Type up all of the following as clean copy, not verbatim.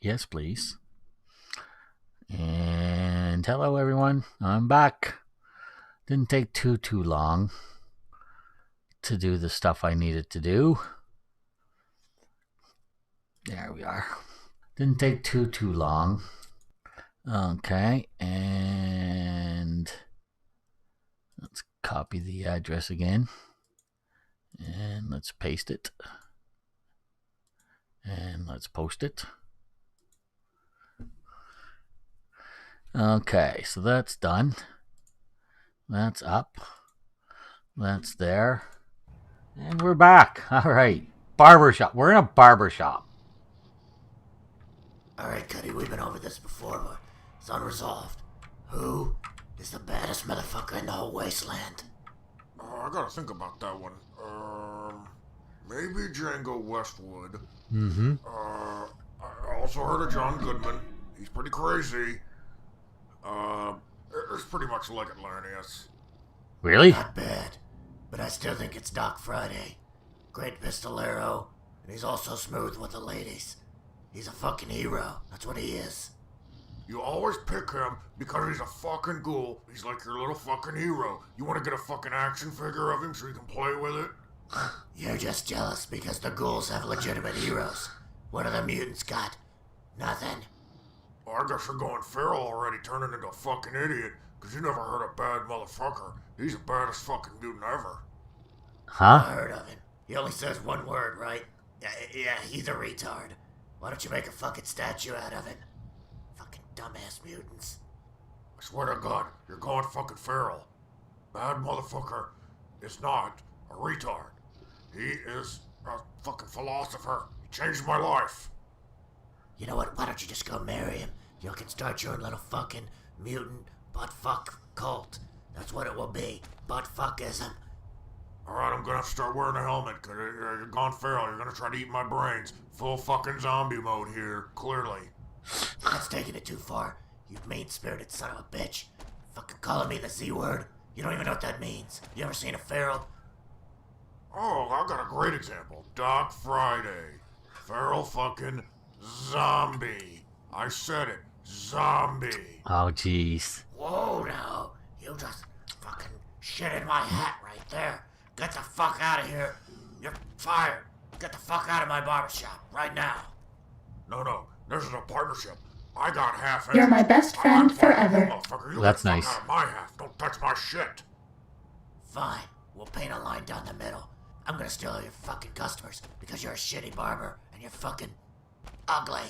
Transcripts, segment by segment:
Yes, please. And hello, everyone. I'm back. Didn't take too long to do the stuff I needed to do. There we are. Didn't take too long. Okay, and let's copy the address again. And let's paste it. And let's post it. Okay, so that's done. That's up. That's there. And we're back. All right. Barbershop. We're in a barbershop. Alright, Cuddy, we've been over this before, but it's unresolved. Who is the baddest motherfucker in the whole wasteland? I gotta think about that one. Maybe Django Westwood. Mm-hmm. I also heard of John Goodman. He's pretty crazy. It's pretty much like Atlantis. Really? Not bad, but I still think it's Doc Friday. Great pistolero, and he's also smooth with the ladies. He's a fucking hero, that's what he is. You always pick him because he's a fucking ghoul. He's like your little fucking hero. You want to get a fucking action figure of him so you can play with it? You're just jealous because the ghouls have legitimate heroes. What do the mutants got? Nothing. Well, I guess you're going feral already, turning into a fucking idiot, because you never heard of bad motherfucker. He's the baddest fucking mutant ever. Huh? I heard of him. He only says one word, right? Yeah, he's a retard. Why don't you make a fucking statue out of it? Fucking dumbass mutants. I swear to God, you're going fucking feral. Bad motherfucker is not a retard. He is a fucking philosopher. He changed my life. You know what? Why don't you just go marry him? You can start your own little fucking mutant butt-fuck cult. That's what it will be. Butt-fuckism. Alright, I'm gonna have to start wearing a helmet, because you're gone feral. You're gonna try to eat my brains. Full fucking zombie mode here, clearly. That's taking it too far. You mean-spirited son of a bitch. Fucking calling me the Z-word. You don't even know what that means. You ever seen a feral? Oh, I got a great example. Doc Friday. Feral fucking zombie. I said it. Zombie. Oh, jeez. Whoa, now. You just fucking shit in my hat right there. Get the fuck out of here. You're fired. Get the fuck out of my barbershop right now. No. This is a partnership. I got half You're my interest. best friend forever. Motherfucker, you That's get the nice. fuck out of my half. Don't touch my shit. Fine. We'll paint a line down the middle. I'm gonna steal all your fucking customers because you're a shitty barber and you're fucking ugly.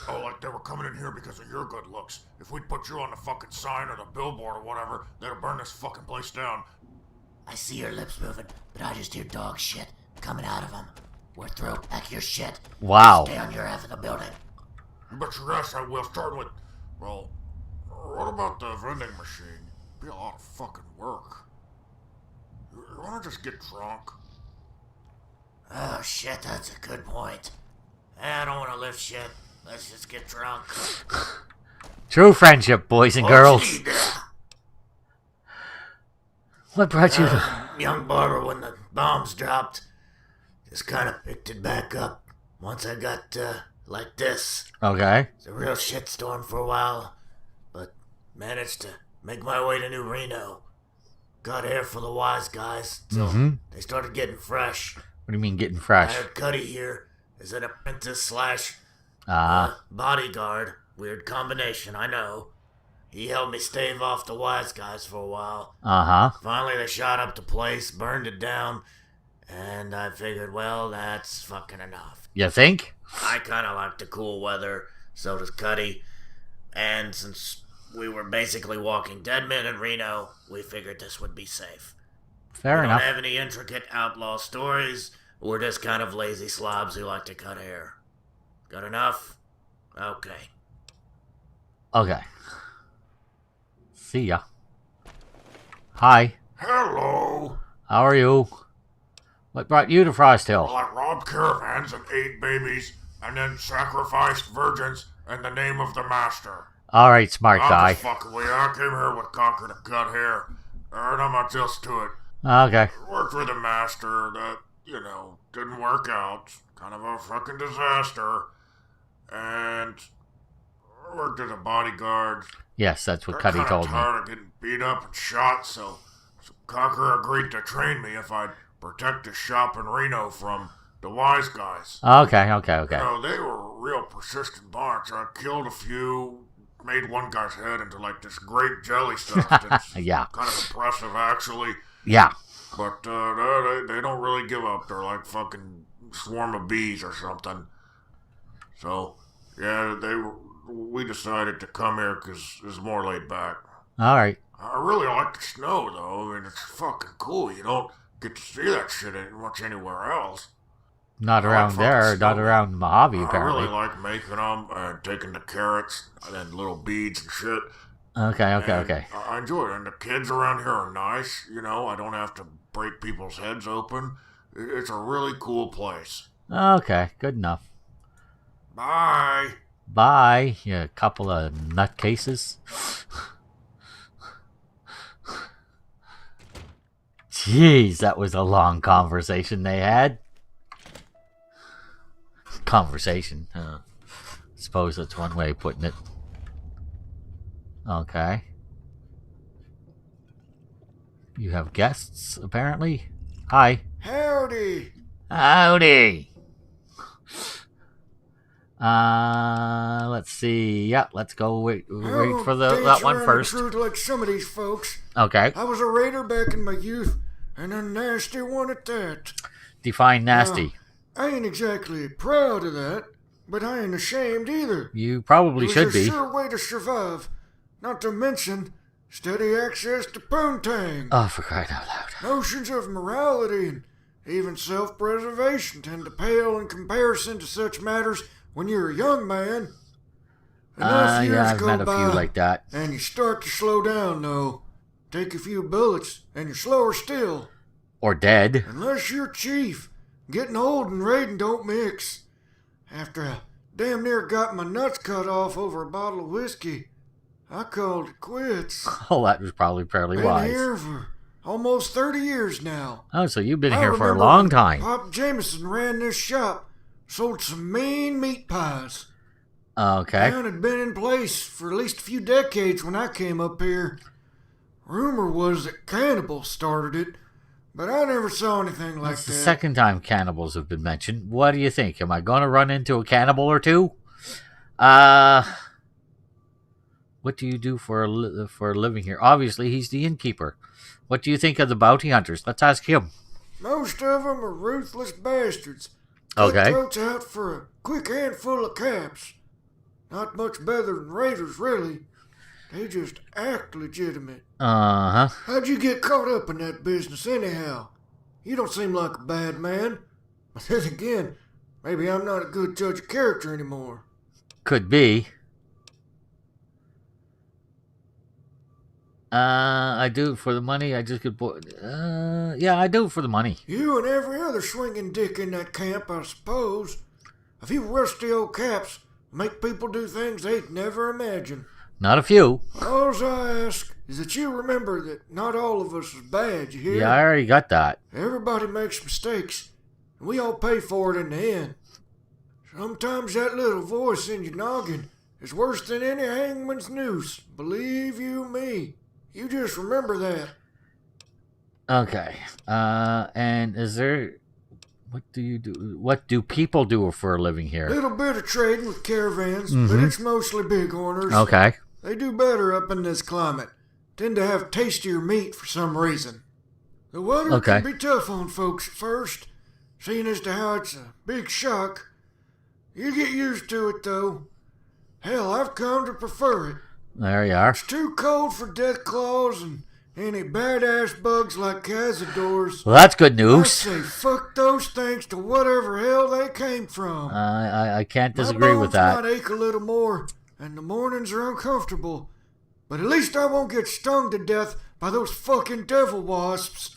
Oh, like they were coming in here because of your good looks. If we'd put you on the fucking sign or the billboard or whatever, they'd have burned this fucking place down. I see your lips moving, but I just hear dog shit coming out of them. We're through. Pack your shit. Wow. Stay on your half of the building. You bet your ass I will. Starting with, well, what about the vending machine? Be a lot of fucking work. You wanna just get drunk? Oh shit, that's a good point. I don't wanna lift shit. Let's just get drunk. True friendship, boys and girls. What brought you to... Young barber, when the bombs dropped, just kind of picked it back up. Once I got, like this. Okay. It's a real shitstorm for a while, but managed to make my way to New Reno. Got hair for the wise guys, so they started getting fresh. What do you mean getting I fresh? heard Cuddy here is an apprentice slash Ah. bodyguard. Weird combination, I know. He helped me stave off the wise guys for a while. Uh-huh. Finally, they shot up the place, burned it down, and I figured, well, that's fucking enough. You think? I kind of like the cool weather, so does Cuddy. And since we were basically walking dead men in Reno, we figured this would be safe. Fair We enough. don't have any intricate outlaw stories. We're just kind of lazy slobs who like to cut hair. Good enough? Okay. Okay. See ya. Hi. Hello! How are you? What brought you to Frost Hill? Well, I robbed caravans and ate babies, and then sacrificed virgins in the name of the master. Alright, smart I'm guy. just fucking with you. I came here with cocker to cut hair, and I'm not just to it. Okay. Worked with a master that, didn't work out. Kind of a fucking disaster. and I worked as a bodyguard. Yes, that's what Got Cuddy kinda told me. tired of getting beat up and shot, so Cocker agreed to train me if I'd protect his shop in Reno from the wise guys. Okay. You know, they were a real persistent bunch. I killed a few, made one guy's head into like this grape jelly stuff. That's Yeah. kind of impressive, actually. Yeah. But they don't really give up. They're like fucking swarm of bees or something. So, yeah, we decided to come here because it's more laid back. All right. I really like the snow, though. I mean, it's fucking cool. You don't get to see that shit much anywhere else. Not I around like there. fucking Not snow. around Mojave, I apparently. really like making them and taking the carrots and little beads and shit. Okay. And I enjoy it. And the kids around here are nice. You know, I don't have to break people's heads open. It's a really cool place. Okay. Good enough. Bye. Bye. You couple of nutcases. Jeez, that was a long conversation they had. Conversation. Suppose that's one way of putting it. Okay. You have guests, apparently. Hi. Howdy. Howdy. Let's see. Yeah, let's go wait for that one first. Truth like some of these folks. Okay. I was a raider back in my youth, and a nasty one at that. Define nasty. I ain't exactly proud of that, but I ain't ashamed either. You probably It should was a be. sure way to survive. Not to mention steady access to poontang. Oh, for crying out loud. Notions of morality and even self-preservation tend to pale in comparison to such matters when you're a young man. Enough years Yeah, I've go met a by, few like that. and you start to slow down, though. Take a few bullets, and you're slower still. Or dead. Unless you're chief. Getting old and raiding don't mix. After I damn near got my nuts cut off over a bottle of whiskey, I called it quits. Oh, that was probably fairly Been wise. here for almost 30 years now. Oh, so you've been I here for a remember long when time. Pop Jameson ran this shop, sold some mean meat pies. Okay. Town had been in place for at least a few decades when I came up here. Rumor was that cannibals started it, but I never saw anything like That's that. the second time cannibals have been mentioned. What do you think? Am I going to run into a cannibal or two? What do you do for a living here? Obviously, he's the innkeeper. What do you think of the bounty hunters? Let's ask him. Most of 'em are ruthless bastards. Okay. Cutthroats out for a quick handful of caps. Not much better than raiders, really. They just act legitimate. Uh-huh. How'd you get caught up in that business anyhow? You don't seem like a bad man. But then again, maybe I'm not a good judge of character anymore. Could be. I do it for the money. I just could. Yeah, I do it for the money. You and every other swinging dick in that camp, I suppose. A few rusty old caps make people do things they'd never imagine. Not a few. All I ask is that you remember that not all of us is bad, you hear? Yeah, I already got that. Everybody makes mistakes, and we all pay for it in the end. Sometimes that little voice in your noggin is worse than any hangman's noose, believe you me. You just remember that. Okay. And is there... What do you do? What do people do for a living here? Little bit of trading with caravans, but it's mostly bighorners. Okay. They do better up in this climate. Tend to have tastier meat for some reason. The weather Okay. can be tough on folks at first, seeing as to how it's a big shock. You get used to it, though. Hell, I've come to prefer it. There you are. It's too cold for death claws and any badass bugs like cazadors. Well, that's good I news. say fuck those things to whatever hell they came from. I can't My disagree with bones that. might ache a little more, and the mornings are uncomfortable, but at least I won't get stung to death by those fucking devil wasps.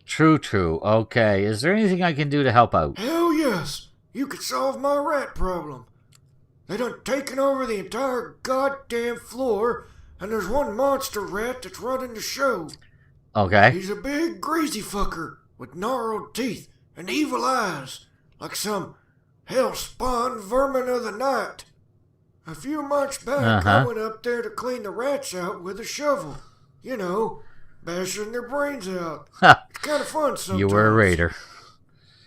True. Okay. Is there anything I can do to help out? Hell yes, you could solve my rat problem. They done taken over the entire goddamn floor, and there's one monster rat that's running the show. Okay. He's a big greasy fucker with gnarled teeth and evil eyes, like some hell-spawn vermin of the night. A few months back, I went up there to clean the rats out with a shovel. You know, bashing their brains out. It's kind of fun sometimes. You were a raider.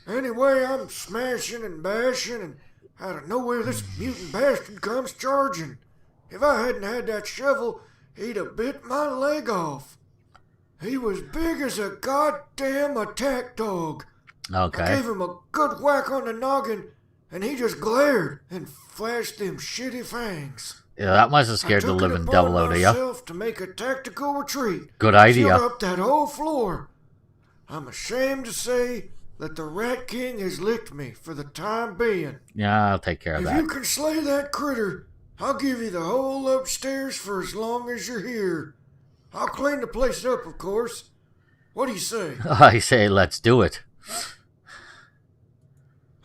Anyway, I'm smashing and bashing, and out of nowhere, this mutant bastard comes charging. If I hadn't had that shovel, he'd have bit my leg off. He was big as a goddamn attack dog. Okay. I gave him a good whack on the noggin, and he just glared and flashed them shitty fangs. Yeah, that must have scared the living devil out of you. To make a tactical retreat. Good idea. Shut up that whole floor. I'm ashamed to say that the Rat King has licked me for the time being. Yeah, I'll take care of If that. you can slay that critter, I'll give you the whole upstairs for as long as you're here. I'll clean the place up, of course. What do you say? I say let's do it.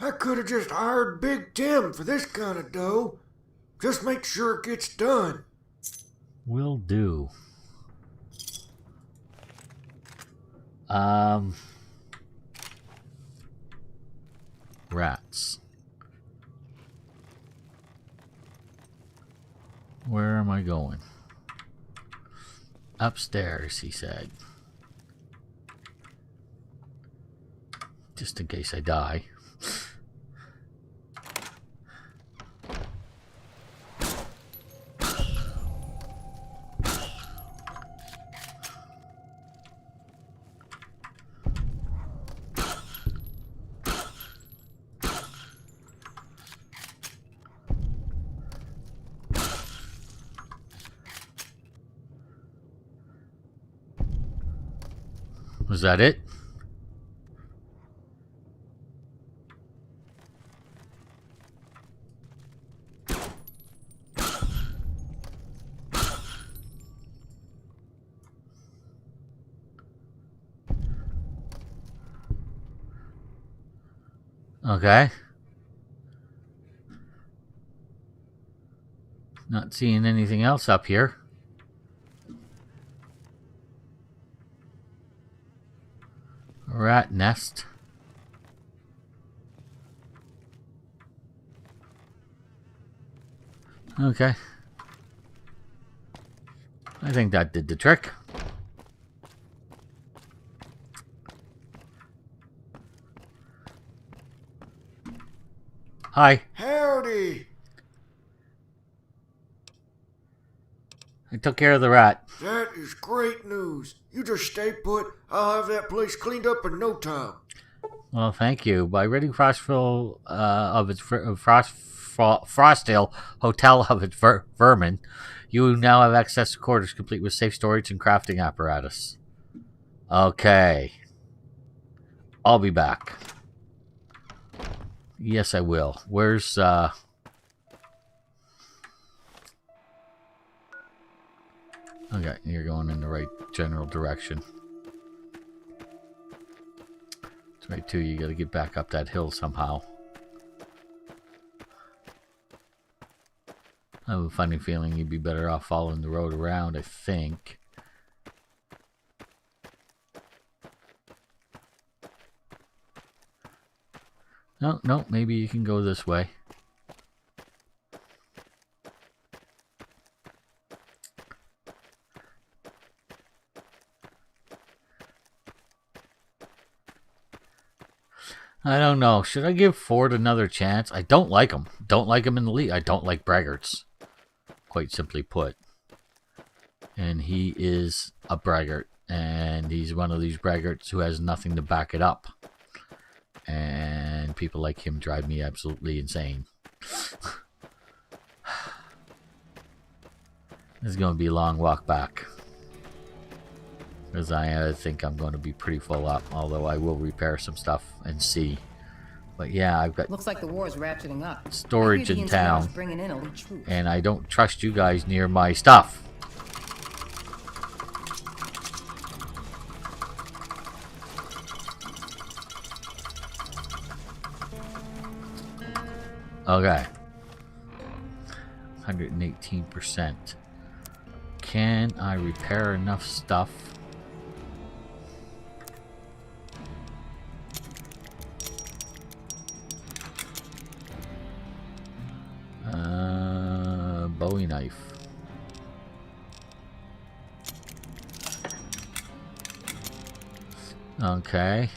I could have just hired Big Tim for this kind of dough. Just make sure it gets done. Will do. Rats. Where am I going? Upstairs, he said. Just in case I die. Was that it? Okay. Not seeing anything else up here. Rat nest. Okay. I think that did the trick. Hi. Howdy. I took care of the rat. That is great news. You just stay put. I'll have that place cleaned up in no time. Well, thank you. By ridding Frostville of its Frostdale Hotel of its vermin, you now have access to quarters complete with safe storage and crafting apparatus. Okay. I'll be back. Yes, I will. Where's, Okay, you're going in the right general direction. That's right, too. You gotta get back up that hill somehow. I have a funny feeling you'd be better off following the road around, I think. No, maybe you can go this way. I don't know. Should I give Ford another chance? I don't like him. Don't like him in the lead. I don't like braggarts. Quite simply put. And he is a braggart. And he's one of these braggarts who has nothing to back it up. And people like him drive me absolutely insane. This is going to be a long walk back. Because I think I'm going to be pretty full up. Although I will repair some stuff and see. But yeah, I've got... Looks like the war is ratcheting up. Storage in town. Bringing in elite troops. And I don't trust you guys near my stuff. Okay. 118%. Can I repair enough stuff? Bowie knife. Okay.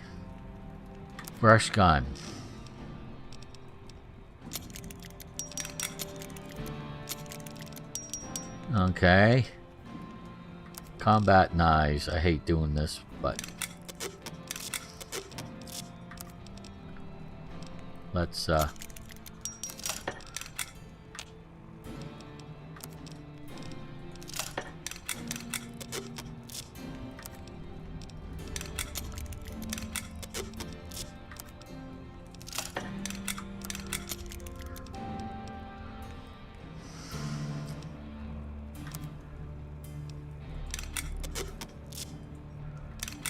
Brush gun. Okay. Combat knives. I hate doing this, but let's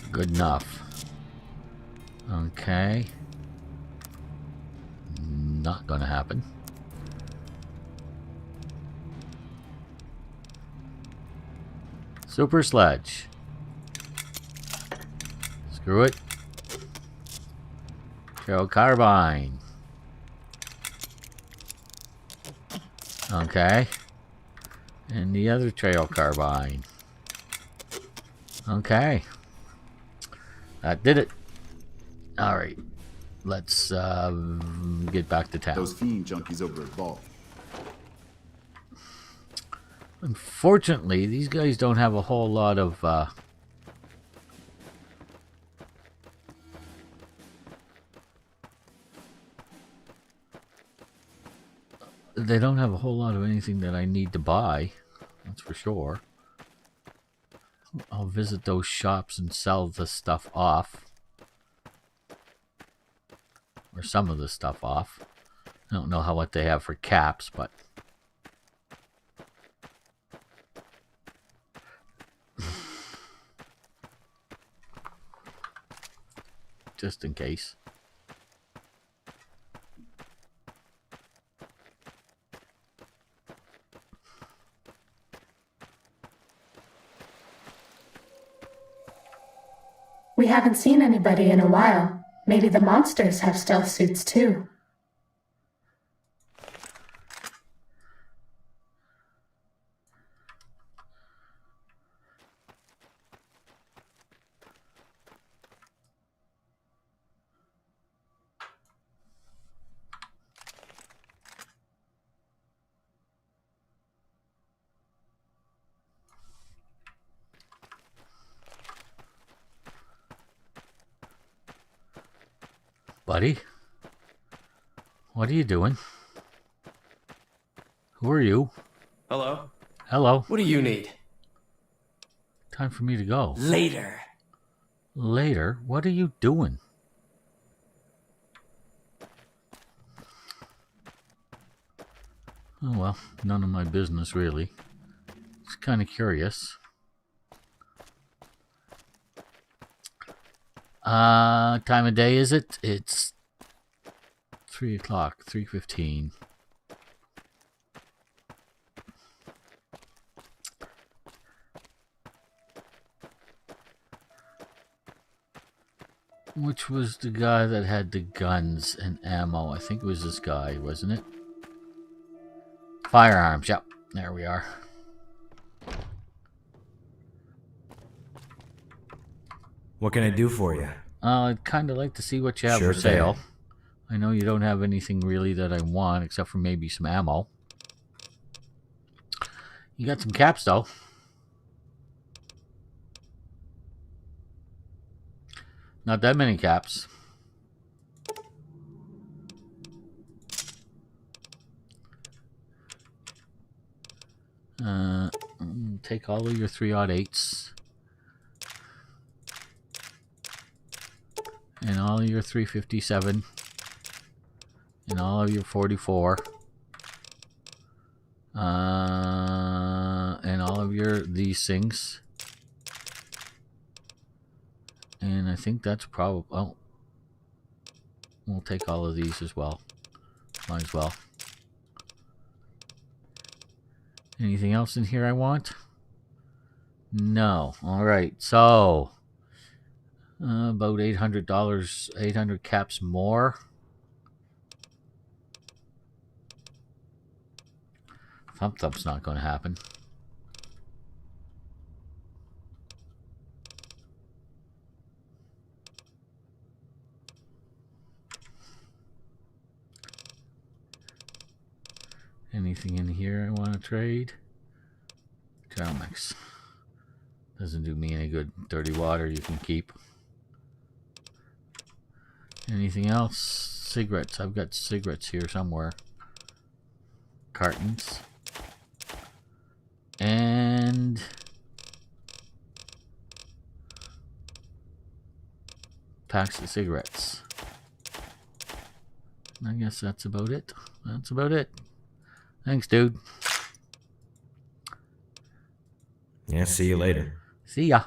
good enough. Okay. Not gonna happen. Super sledge. Screw it. Trail carbine. Okay. And the other trail carbine. Okay. That did it. Alright. Let's get back to town. Those fiend junkies over at Vault. Unfortunately, these guys don't have a whole lot of they don't have a whole lot of anything that I need to buy. That's for sure. I'll visit those shops and sell the stuff off. Or some of the stuff off. I don't know what they have for caps, but just in case. We haven't seen anybody in a while. Maybe the monsters have stealth suits too. Buddy? What are you doing? Who are you? Hello? Hello. What do you need? Time for me to go. Later. Later? What are you doing? Oh well, none of my business really. Just kind of curious. Time of day is it? It's 3 o'clock, 3:15. Which was the guy that had the guns and ammo? I think it was this guy, wasn't it? Firearms, yep. There we are. What can I do for you? I'd kind of like to see what you have Sure for sale. thing. I know you don't have anything really that I want, except for maybe some ammo. You got some caps, though. Not that many caps. Take all of your 308s. And all of your 357. And all of your 44. And all of these things. And I think that's probably... Oh. We'll take all of these as well. Might as well. Anything else in here I want? No. Alright, so... about $800, 800 caps more. Thump Thump's not going to happen. Anything in here I want to trade? Trail mix. Doesn't do me any good. Dirty water you can keep. Anything else? Cigarettes. I've got cigarettes here somewhere. Cartons. And packs of cigarettes. I guess that's about it. That's about it. Thanks, dude. Yeah, see you later. See ya.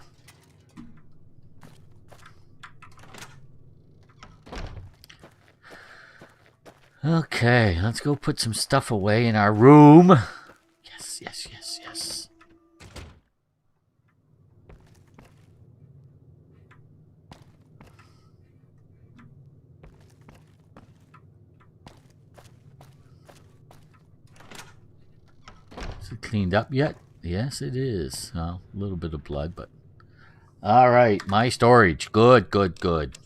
Okay, let's go put some stuff away in our room. Yes, yes, yes, yes. Is it cleaned up yet? Yes, it is. Well, a little bit of blood, but... Alright, my storage. Good, good, good.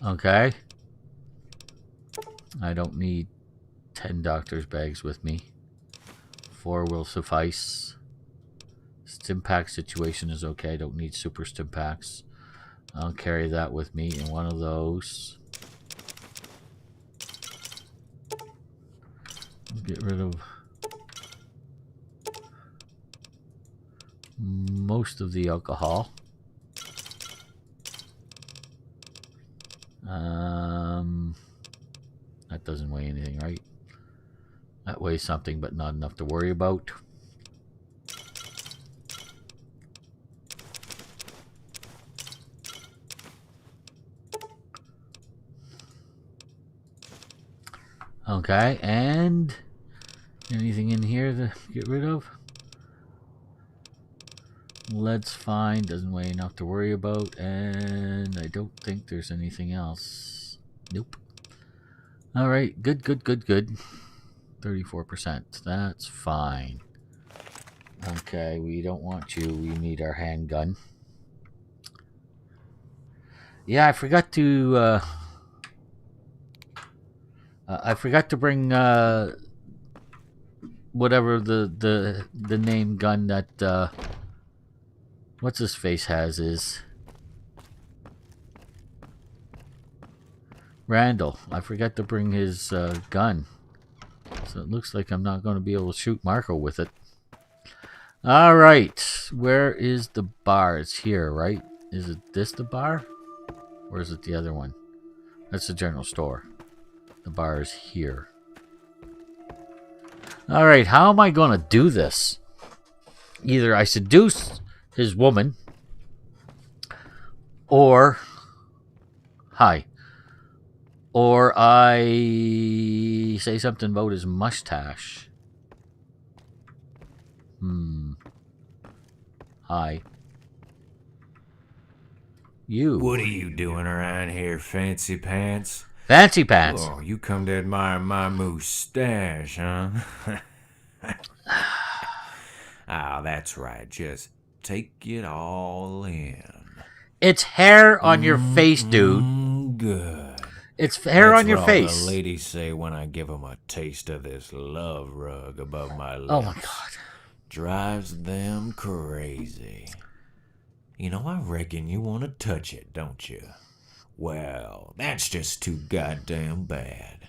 Okay. I don't need 10 doctor's bags with me. 4 will suffice. Stimpack situation is okay. I don't need super Stimpaks. I'll carry that with me in one of those. Get rid of most of the alcohol. That doesn't weigh anything, right? That weighs something, but not enough to worry about. Okay, and anything in here to get rid of? Lead's fine, doesn't weigh enough to worry about, and I don't think there's anything else. Nope. Alright, good, good, good, good. 34%, that's fine. Okay, we don't want you, we need our handgun. Yeah, I forgot to, bring, whatever the name gun that, what's his face has is Randall. I forgot to bring his gun. So it looks like I'm not going to be able to shoot Marco with it. Alright. Where is the bar? It's here, right? Is it this the bar? Or is it the other one? That's the general store. The bar is here. Alright, how am I going to do this? Either I seduce his woman, or or I say something about his mustache. Hi. You. What are you doing around here, fancy pants? Fancy pants. Oh, you come to admire my mustache, huh? Ah, that's right. Just take it all in. It's hair on your face, dude. Good. It's hair That's on your what face. All the ladies say when I give them a taste of this love rug above my lips. Oh my god. Drives them crazy. You know, I reckon you want to touch it, don't you? Well, that's just too goddamn bad.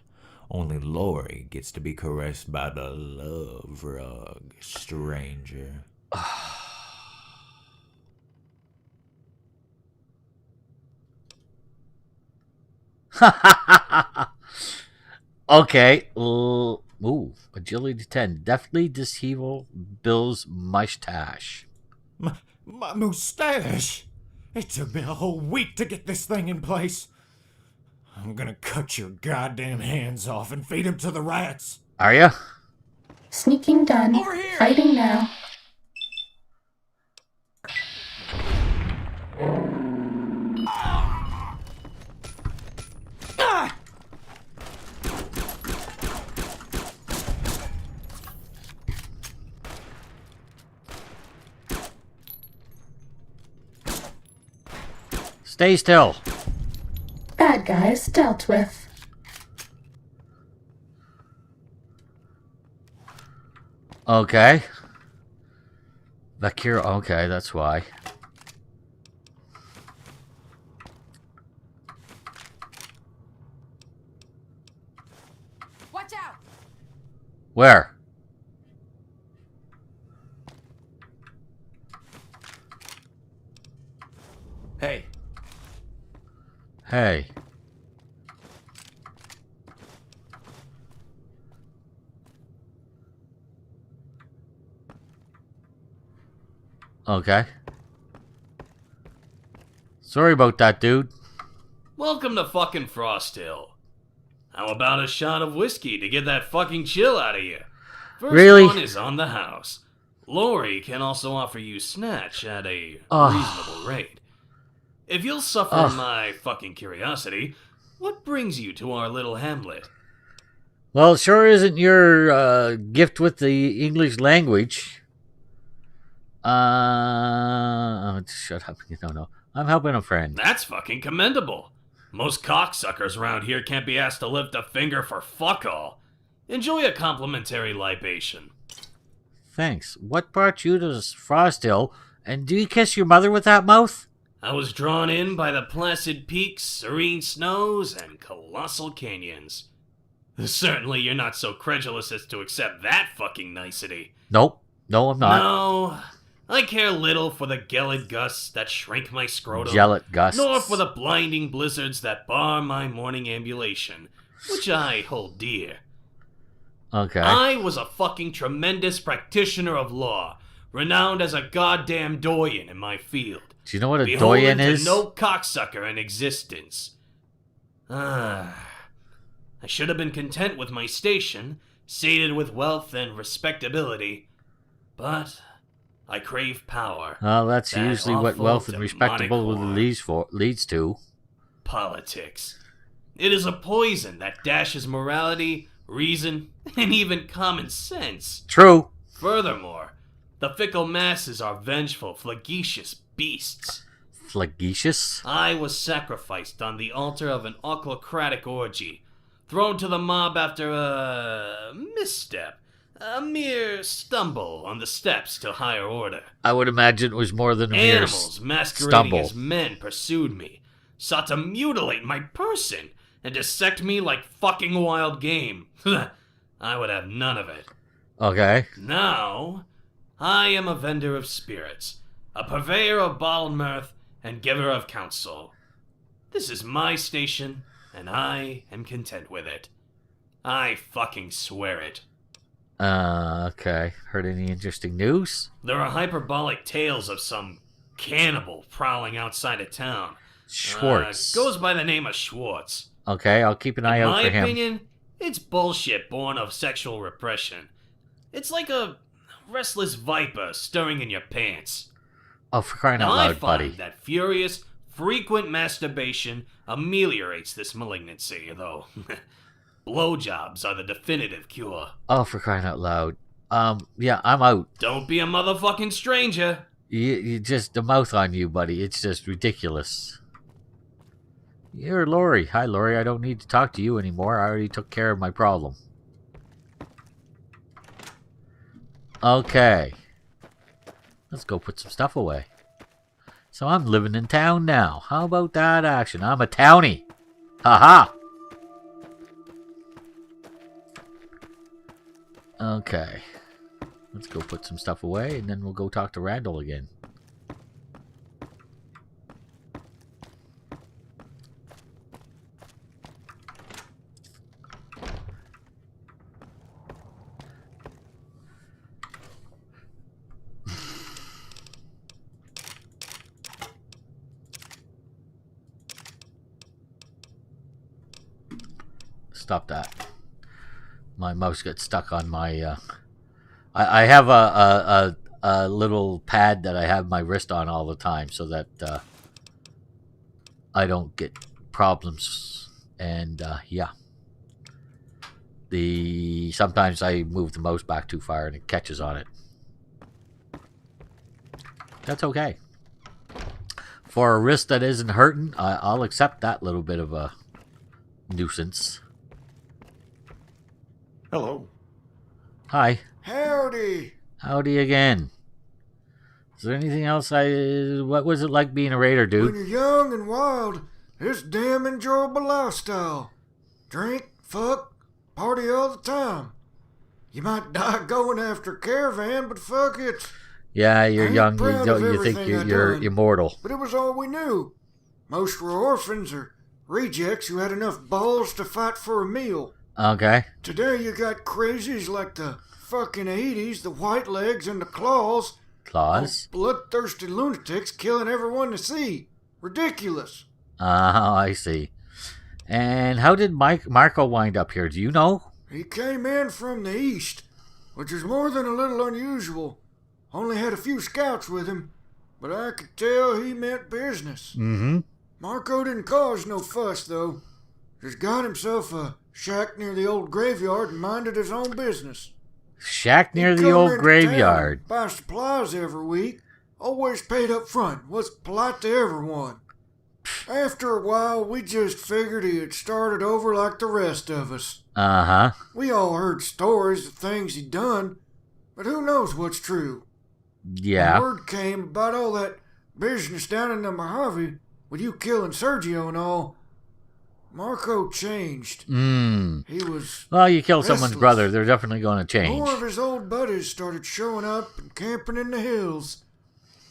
Only Lori gets to be caressed by the love rug, stranger. Okay. Ooh, agility 10. Definitely dishevel Bill's mustache. My mustache! It took me a whole week to get this thing in place. I'm gonna cut your goddamn hands off and feed them to the rats. Are you? Sneaking done. Over here! Fighting now. Stay still. Bad guys dealt with. Okay. Vakira, okay, that's why. Watch out! Where? Hey, Hey. Okay. Sorry about that, dude. Welcome to fucking Frosthill. How about a shot of whiskey to get that fucking chill out of you? First Really? one is on the house. Lori can also offer you snatch at a Ugh. reasonable rate. If you'll suffer Ugh. my fucking curiosity, what brings you to our little hamlet? Well, it sure isn't your gift with the English language. Shut up. No. I'm helping a friend. That's fucking commendable. Most cocksuckers around here can't be asked to lift a finger for fuck all. Enjoy a complimentary libation. Thanks. What brought you to Frosthill? And do you kiss your mother with that mouth? I was drawn in by the placid peaks, serene snows, and colossal canyons. Certainly you're not so credulous as to accept that fucking nicety. Nope. No, I'm not. No, I care little for the gelid gusts that shrink my scrotum, Gelid gusts. nor for the blinding blizzards that bar my morning ambulation, which I hold dear. Okay. I was a fucking tremendous practitioner of law, renowned as a goddamn doyen in my field. Do you know what a Beholden doyen to is? no cocksucker in existence. I should have been content with my station, sated with wealth and respectability, but I crave power. Well, that's That usually what awful wealth and demonic respectability whore. leads to. Politics. It is a poison that dashes morality, reason, and even common sense. True. Furthermore, the fickle masses are vengeful, flagitious beasts. Flagitious? I was sacrificed on the altar of an autocratic orgy, thrown to the mob after a misstep, a mere stumble on the steps to higher order. I would imagine it was more than a mere Animals masquerading stumble. as men pursued me, sought to mutilate my person, and dissect me like fucking wild game. I would have none of it. Okay. Now, I am a vendor of spirits, a purveyor of bottled mirth, and giver of counsel. This is my station, and I am content with it. I fucking swear it. Okay. Heard any interesting news? There are hyperbolic tales of some cannibal prowling outside of town. Schwartz. Goes by the name of Schwartz. Okay, I'll keep an eye In out my for him. opinion, it's bullshit born of sexual repression. It's like a restless viper stirring in your pants. Oh, for crying Now out I loud, find buddy. that furious, frequent masturbation ameliorates this malignancy, though blowjobs are the definitive cure. Oh, for crying out loud. Yeah, I'm out. Don't be a motherfucking stranger. You just, the mouth on you, buddy. It's just ridiculous. You're Lori. Hi, Lori. I don't need to talk to you anymore. I already took care of my problem. Okay. Let's go put some stuff away. So I'm living in town now. How about that action? I'm a townie. Haha. Okay. Let's go put some stuff away and then we'll go talk to Randall again. Stop that. My mouse got stuck on my. I have a little pad that I have my wrist on all the time so that I don't get problems. And yeah. Sometimes I move the mouse back too far and it catches on it. That's okay. For a wrist that isn't hurting, I'll accept that little bit of a nuisance. Hello. Hi. Howdy. Howdy again. Is there anything else what was it like being a raider, When dude? you're young and wild, it's a damn enjoyable lifestyle. Drink, fuck, party all the time. You might die going after a caravan, but fuck it. Yeah, you're I'm young. proud of You think everything I you're done. immortal. But it was all we knew. Most were orphans or rejects who had enough balls to fight for a meal. Okay. Today you got crazies like the fucking 80s, the white legs and the claws. Claws. Bloodthirsty lunatics killing everyone they see. Ridiculous. I see. And how did Marco wind up here? Do you know? He came in from the east, which is more than a little unusual. Only had a few scouts with him, but I could tell he meant business. Mm-hmm. Marco didn't cause no fuss, though. Just got himself a shack near the old graveyard and minded his own business. Shack near He'd the come old into graveyard. town, buy supplies every week. Always paid up front. Was polite to everyone. After a while, we just figured he had started over like the rest of us. Uh-huh. We all heard stories of things he'd done, but who knows what's true? Yeah. When word came about all that business down in the Mojave, with you killing Sergio and all, Marco changed. He was... Well, you kill someone's restless. brother, they're definitely going to change. More of his old buddies started showing up and camping in the hills.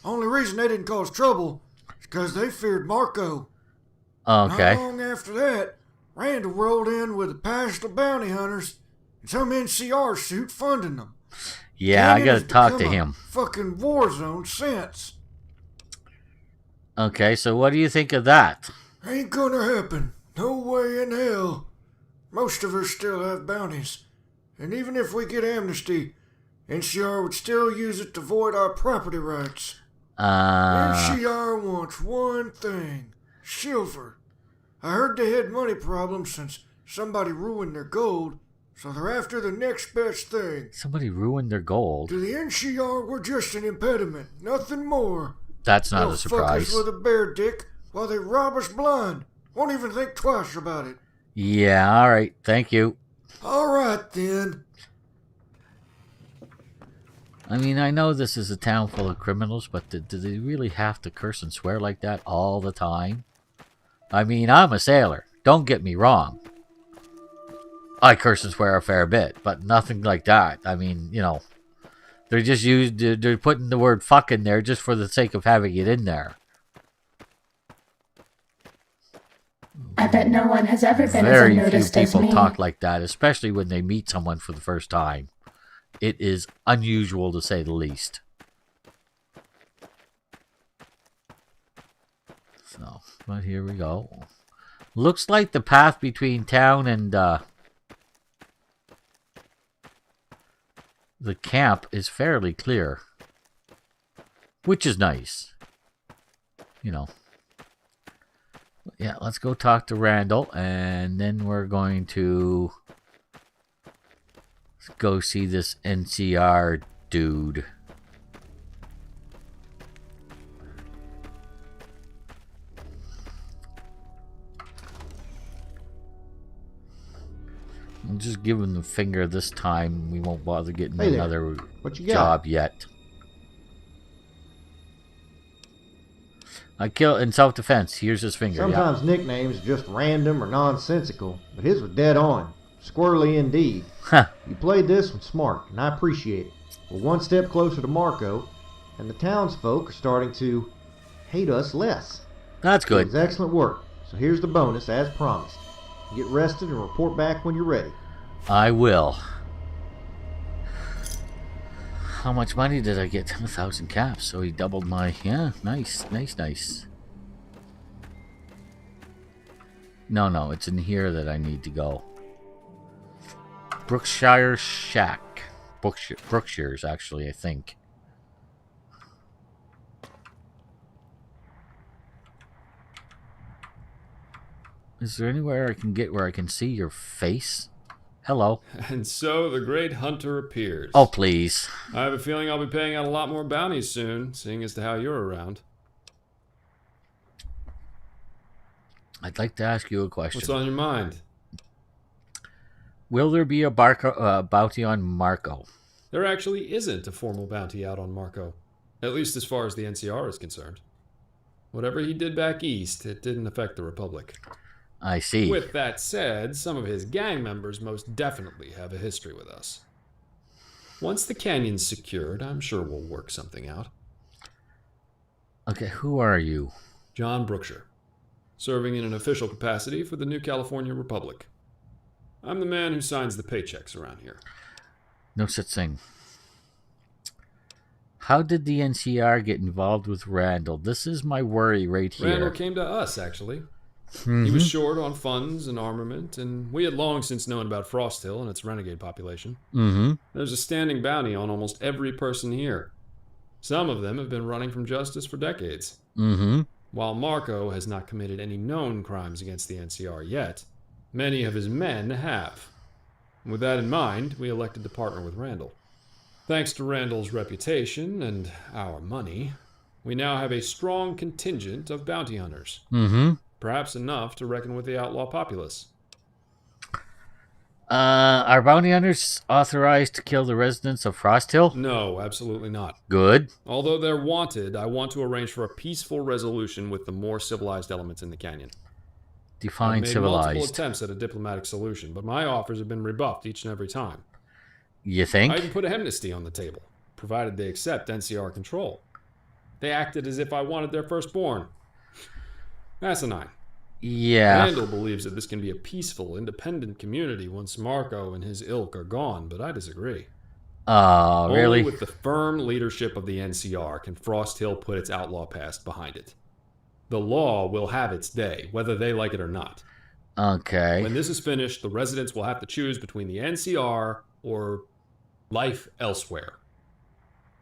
Only reason they didn't cause trouble is because they feared Marco. Okay. Not long after that, Randall rolled in with a pack of bounty hunters and some NCR suit funding them. Yeah, I Canyon gotta has talk to become a him. Fucking war zone since. Okay, so what do you think of that? Ain't gonna happen. No way in hell. Most of us still have bounties. And even if we get amnesty, NCR would still use it to void our property rights. NCR wants one thing. Silver. I heard they had money problems since somebody ruined their gold, so they're after the next best thing. Somebody ruined their gold. To the NCR, we're just an impediment. Nothing more. That's not They'll a surprise. fuck us with a bear dick while they rob us blind. Won't even think twice about it. Yeah, alright, thank you. Alright then. I mean, I know this is a town full of criminals, but do they really have to curse and swear like that all the time? I mean, I'm a sailor. Don't get me wrong. I curse and swear a fair bit, but nothing like that. I mean, you know, they're putting the word fuck in there just for the sake of having it in there. I bet no one has ever been as Very few unnoticed as people me. talk like that, especially when they meet someone for the first time. It is unusual to say the least. So, but here we go. Looks like the path between town and the camp is fairly clear. Which is nice. You know. Yeah, let's go talk to Randall, and then we're going to go see this NCR dude. I'll just give him the finger this time. We won't bother getting Hey there. another What you got? job yet. I kill in self-defense. Here's his finger. Sometimes nicknames are just random or nonsensical, but his was dead on. Squirrely indeed. Huh. You played this one smart, and I appreciate it. We're one step closer to Marco, and the townsfolk are starting to hate us less. That's It good. was excellent work. So here's the bonus, as promised. Get rested and report back when you're ready. I will. How much money did I get? 10,000 caps. So he doubled my... Yeah, nice. No, it's in here that I need to go. Brookshire Shack. Brookshire's, actually, I think. Is there anywhere I can get where I can see your face? Hello. And so the great hunter appears. Oh, please. I have a feeling I'll be paying out a lot more bounties soon, seeing as to how you're around. I'd like to ask you a question. What's on your mind? Will there be a bounty on Marco? There actually isn't a formal bounty out on Marco. At least as far as the NCR is concerned. Whatever he did back east, it didn't affect the Republic. I see. With that said, some of his gang members most definitely have a history with us. Once the canyon's secured, I'm sure we'll work something out. Okay, who are you? John Brookshire, serving in an official capacity for the New California Republic. I'm the man who signs the paychecks around here. No such thing. How did the NCR get involved with Randall? This is my worry right here. Randall came to us, actually. He was short on funds and armament, and we had long since known about Frost Hill and its renegade population. There's a standing bounty on almost every person here. Some of them have been running from justice for decades. While Marco has not committed any known crimes against the NCR yet, many of his men have. With that in mind, we elected to partner with Randall. Thanks to Randall's reputation and our money, we now have a strong contingent of bounty hunters. Perhaps enough to reckon with the outlaw populace. Are bounty hunters authorized to kill the residents of Frost Hill? No, absolutely not. Good. Although they're wanted, I want to arrange for a peaceful resolution with the more civilized elements in the canyon. Define I've made civilized. multiple attempts at a diplomatic solution, but my offers have been rebuffed each and every time. You think? I even put amnesty on the table, provided they accept NCR control. They acted as if I wanted their firstborn. Asinine. Yeah. Randall believes that this can be a peaceful, independent community once Marco and his ilk are gone, but I disagree. Really? Only with the firm leadership of the NCR can Frost Hill put its outlaw past behind it. The law will have its day, whether they like it or not. Okay. When this is finished, the residents will have to choose between the NCR or life elsewhere.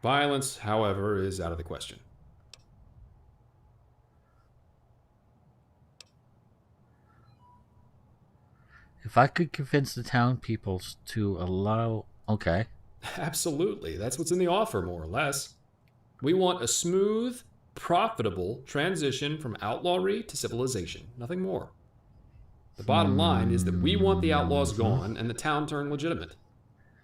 Violence, however, is out of the question. If I could convince the town people to allow... Okay. Absolutely. That's what's in the offer, more or less. We want a smooth, profitable transition from outlawry to civilization. Nothing more. The bottom line is that we want the outlaws gone and the town turned legitimate.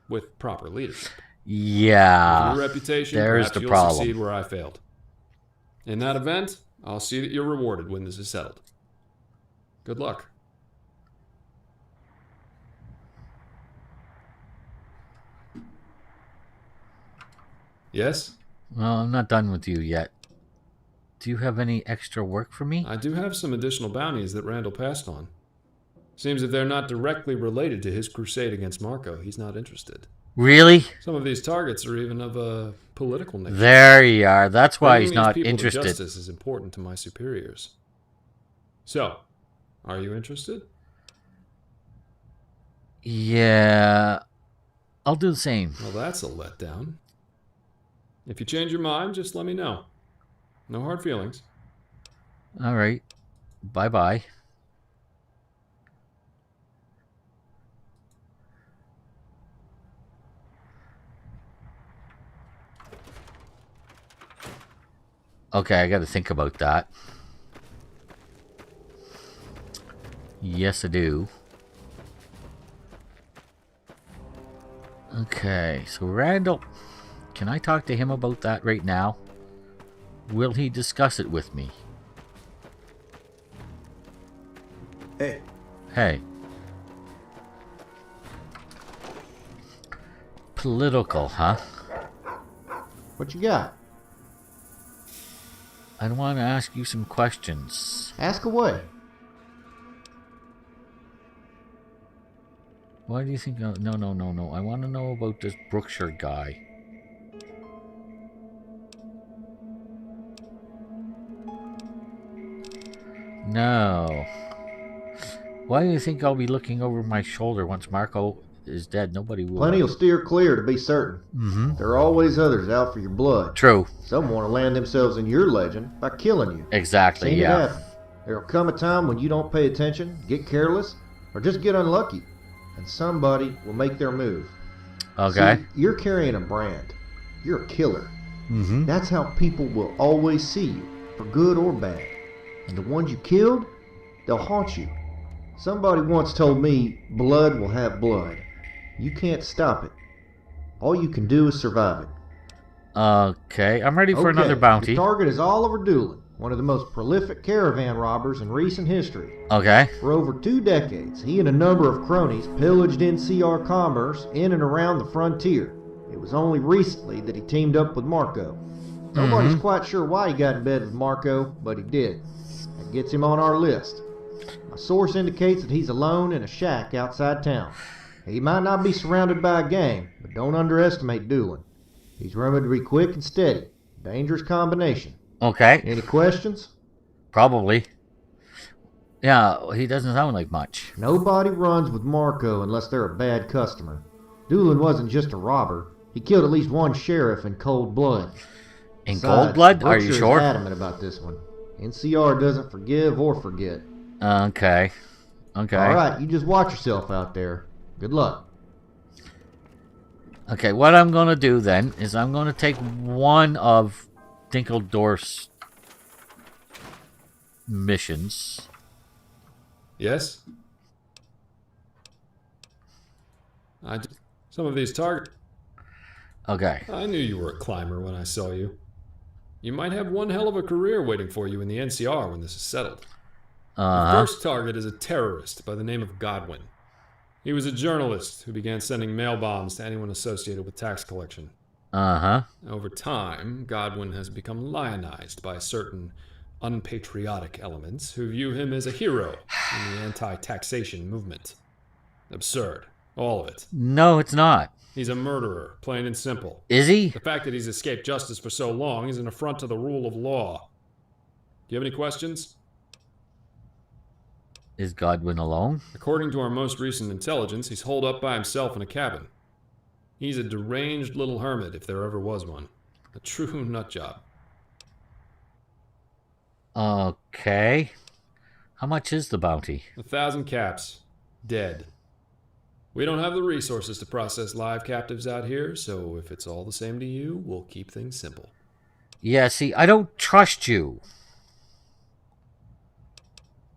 With proper leadership. Yeah. With your reputation, there's perhaps the you'll problem. succeed where I failed. In that event, I'll see that you're rewarded when this is settled. Good luck. Yes? Well, I'm not done with you yet. Do you have any extra work for me? I do have some additional bounties that Randall passed on. Seems if they're not directly related to his crusade against Marco, he's not interested. Really? Some of these targets are even of a political nature. There you are. That's why he's Bringing these not people interested. to justice is important to my superiors. So, are you interested? Yeah. I'll do the same. Well, that's a letdown. If you change your mind, just let me know. No hard feelings. All right. Bye-bye. Okay, I got to think about that. Yes, I do. Okay, so Randall, can I talk to him about that right now? Will he discuss it with me? Hey, Hey. Political, huh? what you got? I want to ask you some questions. Ask away. Why do you think... No. I want to know about this Brookshire guy. No. Why do you think I'll be looking over my shoulder once Marco is dead, nobody will. Plenty will steer clear to be certain. Mm-hmm. There are always others out for your blood. True. Some want to land themselves in your legend by killing you. Exactly, Seen it yeah. happen. There will come a time when you don't pay attention, get careless, or just get unlucky, and somebody will make their move. Okay. See, you're carrying a brand. You're a killer. Mm-hmm. That's how people will always see you, for good or bad. And the ones you killed, they'll haunt you. Somebody once told me, blood will have blood. You can't stop it. All you can do is survive it. Okay, I'm ready for another bounty. Your target is Oliver Doolin, one of the most prolific caravan robbers in recent history. Okay. For over 2 decades, he and a number of cronies pillaged NCR commerce in and around the frontier. It was only recently that he teamed up with Marco. Nobody's quite sure why he got in bed with Marco, but he did. That gets him on our list. My source indicates that he's alone in a shack outside town. He might not be surrounded by a gang, but don't underestimate Doolin. He's rumored to be quick and steady. Dangerous combination. Okay. Any questions? Probably. Yeah, he doesn't sound like much. Nobody runs with Marco unless they're a bad customer. Doolin wasn't just a robber. He killed at least one sheriff in cold blood. In Besides, cold blood? Are you Berkshire's sure? adamant about this one. NCR doesn't forgive or forget. Okay. Okay. All right, you just watch yourself out there. Good luck. Okay, what I'm going to do then is I'm going to take one of Dinkeldorf's missions. Yes? Some of these targets... Okay. I knew you were a climber when I saw you. You might have one hell of a career waiting for you in the NCR when this is settled. The first target is a terrorist by the name of Godwin. He was a journalist who began sending mail bombs to anyone associated with tax collection. Over time, Godwin has become lionized by certain unpatriotic elements who view him as a hero in the anti-taxation movement. Absurd. All of it. No, it's not. He's a murderer, plain and simple. Is he? The fact that he's escaped justice for so long is an affront to the rule of law. Do you have any questions? Is Godwin alone? According to our most recent intelligence, he's holed up by himself in a cabin. He's a deranged little hermit, if there ever was one. A true nutjob. Okay. How much is the bounty? 1,000 caps. Dead. We don't have the resources to process live captives out here, so if it's all the same to you, we'll keep things simple. Yeah, see, I don't trust you.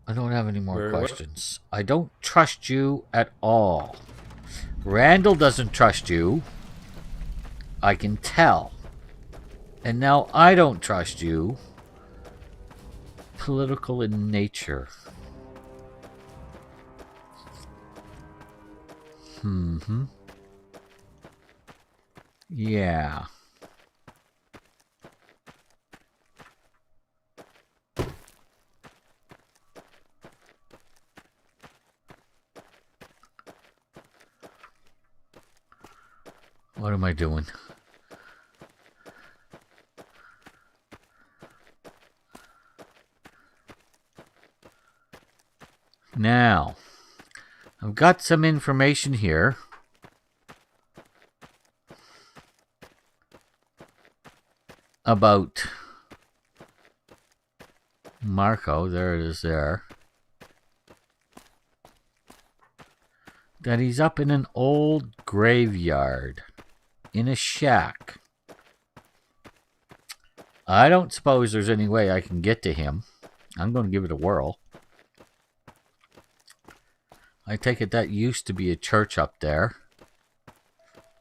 I don't have any more questions. I don't trust you at all. Randall doesn't trust you. I can tell. And now I don't trust you. Political in nature. Yeah. What am I doing? Now, I've got some information here. About Marco, there it is there. That he's up in an old graveyard. In a shack. I don't suppose there's any way I can get to him. I'm going to give it a whirl. I take it that used to be a church up there.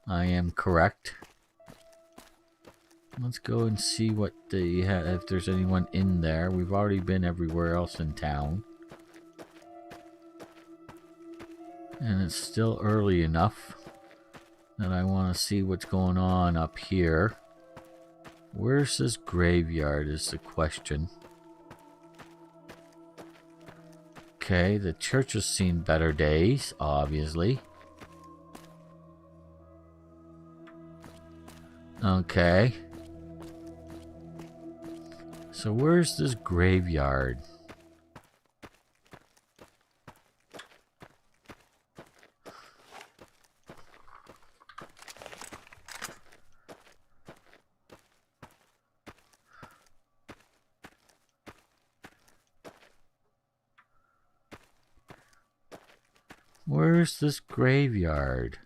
I am correct. Let's go and see what they have, if there's anyone in there. We've already been everywhere else in town. And it's still early enough that I want to see what's going on up here. Where's this graveyard is the question. Okay, the church has seen better days, obviously. Okay. So where's this graveyard? Where's this graveyard?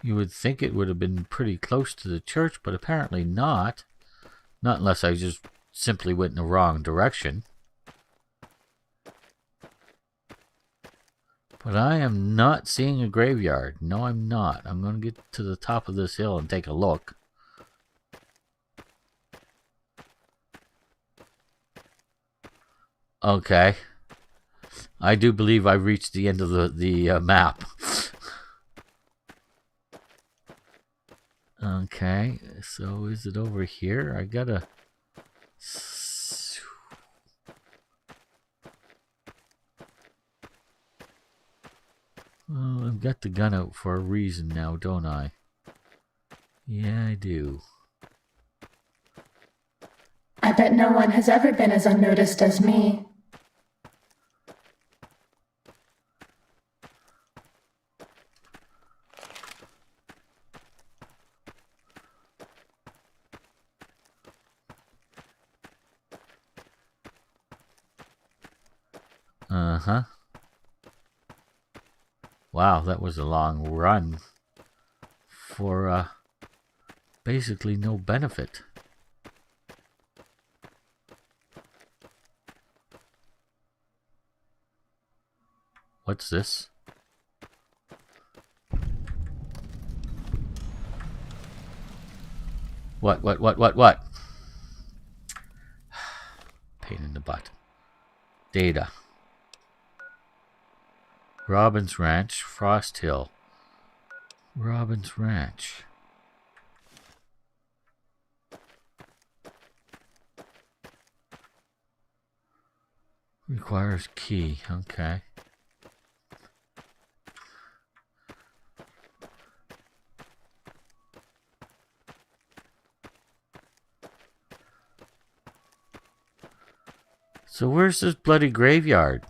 You would think it would have been pretty close to the church, but apparently not. Not unless I just simply went in the wrong direction. But I am not seeing a graveyard. No, I'm not. I'm going to get to the top of this hill and take a look. Okay. I do believe I've reached the end of the map. Okay, so is it over here? I gotta... Well, I've got the gun out for a reason now, don't I? Yeah, I do. I bet no one has ever been as unnoticed as me. Uh-huh. Wow, that was a long run for basically no benefit. What's this? What? Pain in the butt. Data. Robbins Ranch, Frost Hill. Robbins Ranch. Requires key, okay. So where's this bloody graveyard?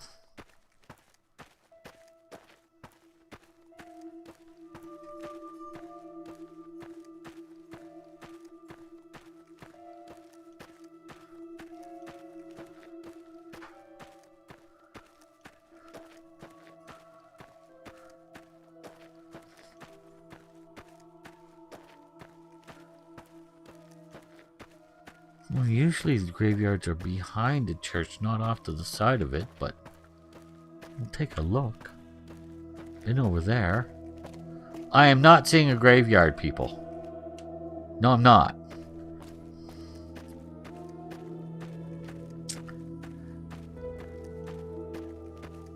Well, usually the graveyards are behind the church, not off to the side of it, but we'll take a look. Been over there. I am not seeing a graveyard, people. No, I'm not.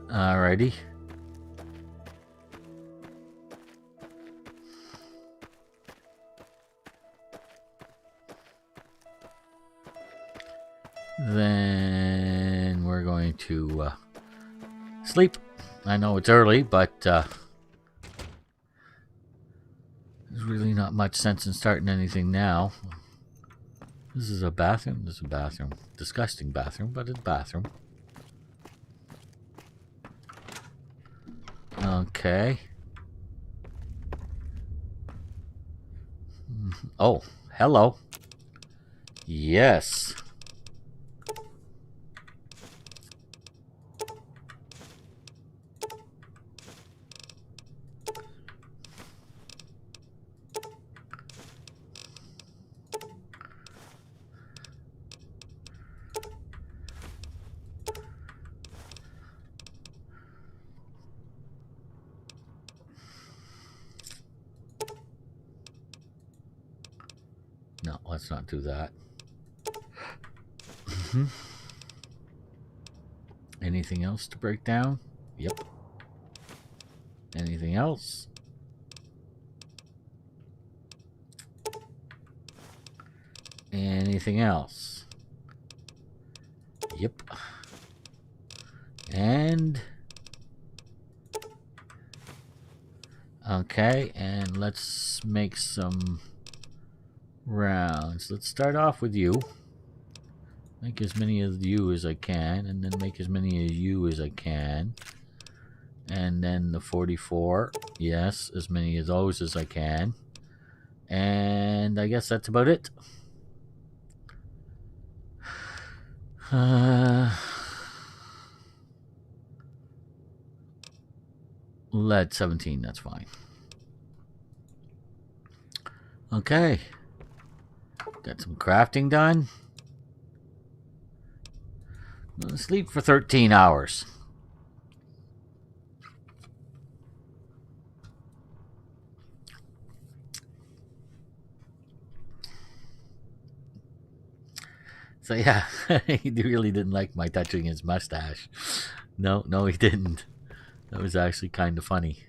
Alrighty. Then we're going to sleep. I know it's early, but there's really not much sense in starting anything now. This is a bathroom. This is a bathroom. Disgusting bathroom, but it's a bathroom. Okay. Oh, hello. Yes. No, let's not do that. Anything else to break down? Yep. Anything else? Anything else? Yep. And... okay, and let's make some rounds. Let's start off with you. Make as many of you as I can, and then make as many of you as I can. And then the 44. Yes, as many of those as I can. And I guess that's about it. Lead 17, that's fine. Okay. Got some crafting done. Sleep for 13 hours. So yeah, he really didn't like my touching his mustache. No, he didn't. That was actually kind of funny.